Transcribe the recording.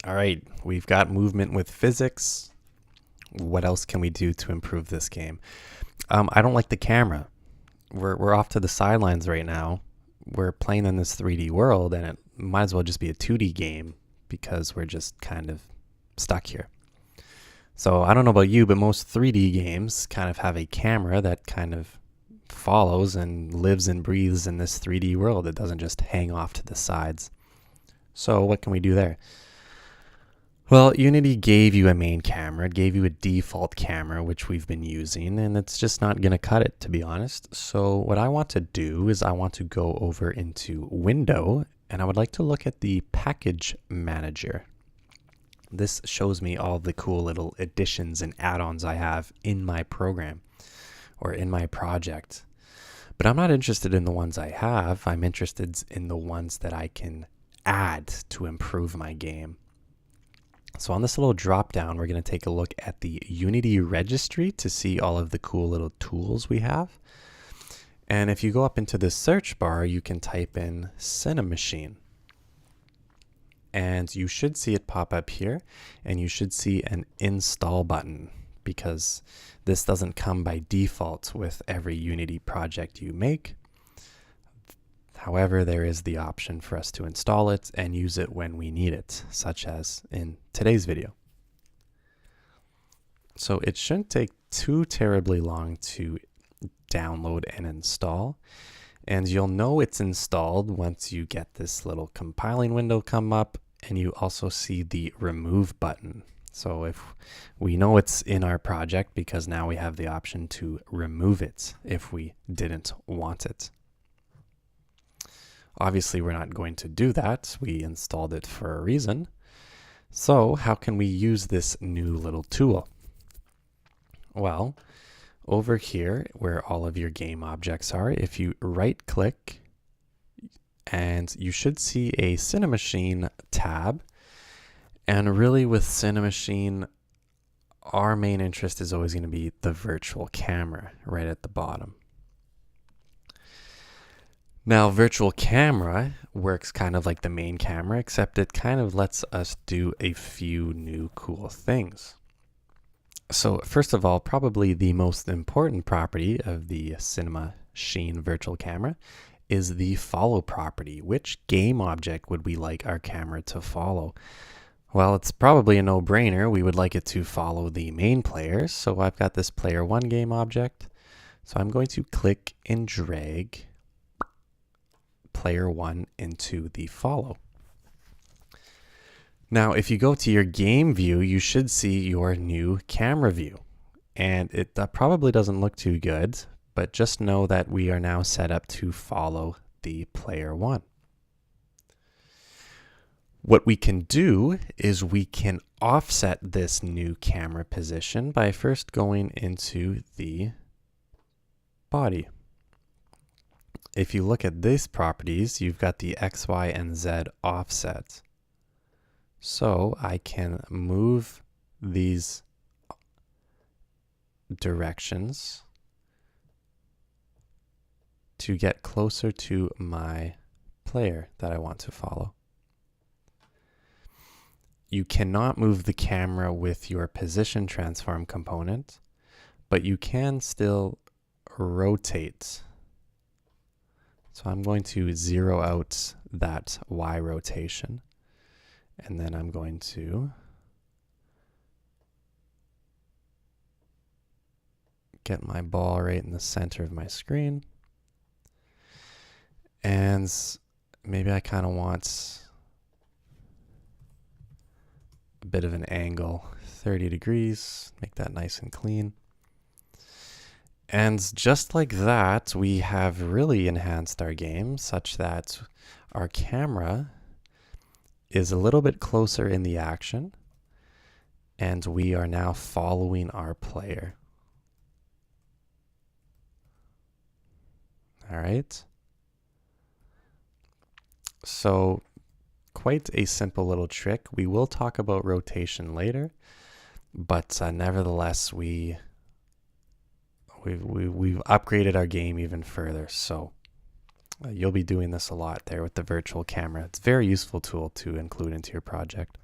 All right, we've got movement with physics. What else can we do to improve this game? I don't like the camera. We're off to the sidelines right now. We're playing in this 3D world, and it might as well just be a 2D game because we're just kind of stuck here. So I don't know about you, but most 3D games kind of have a camera that kind of follows and lives and breathes in this 3D world. It doesn't just hang off to the sides. So what can we do there? Well, Unity gave you a main camera. It gave you a default camera, which we've been using, and it's just not going to cut it, to be honest. So what I want to do is I want to go over into Window, and I would like to look at the Package Manager. This shows me all the cool little additions and add-ons I have in my program or in my project. But I'm not interested in the ones I have. I'm interested in the ones that I can add to improve my game. So on this little drop down, we're going to take a look at the Unity registry to see all of the cool little tools we have. And if you go up into the search bar, you can type in Cinemachine. And you should see it pop up here, and you should see an install button because this doesn't come by default with every Unity project you make. However, there is the option for us to install it and use it when we need it, such as in today's video. So it shouldn't take too terribly long to download and install. And you'll know it's installed once you get this little compiling window come up and you also see the remove button. So if we know it's in our project because now we have the option to remove it if we didn't want it. Obviously, we're not going to do that. We installed it for a reason. So how can we use this new little tool? Well, over here where all of your game objects are, if you right click, and you should see a Cinemachine tab. And really with Cinemachine, our main interest is always going to be the virtual camera right at the bottom. Now, virtual camera works kind of like the main camera, except it kind of lets us do a few new cool things. So first of all, probably the most important property of the Cinemachine virtual camera is the follow property. Which game object would we like our camera to follow? Well, it's probably a no-brainer. We would like it to follow the main player. So I've got this player one game object. So I'm going to click and drag player one into the follow. Now, if you go to your game view, you should see your new camera view. And it probably doesn't look too good, but just know that we are now set up to follow the player one. What we can do is we can offset this new camera position by first going into the body. If you look at these properties, you've got the X, Y, and Z offset. So I can move these directions to get closer to my player that I want to follow. You cannot move the camera with your position transform component, but you can still rotate. So I'm going to zero out that Y rotation, and then I'm going to get my ball right in the center of my screen. And maybe I kind of want a bit of an angle, 30 degrees, make that nice and clean. And just like that, we have really enhanced our game such that our camera is a little bit closer in the action, and we are now following our player. All right. So quite a simple little trick. We will talk about rotation later, but nevertheless, we've upgraded our game even further. So you'll be doing this a lot there with the virtual camera. It's a very useful tool to include into your project.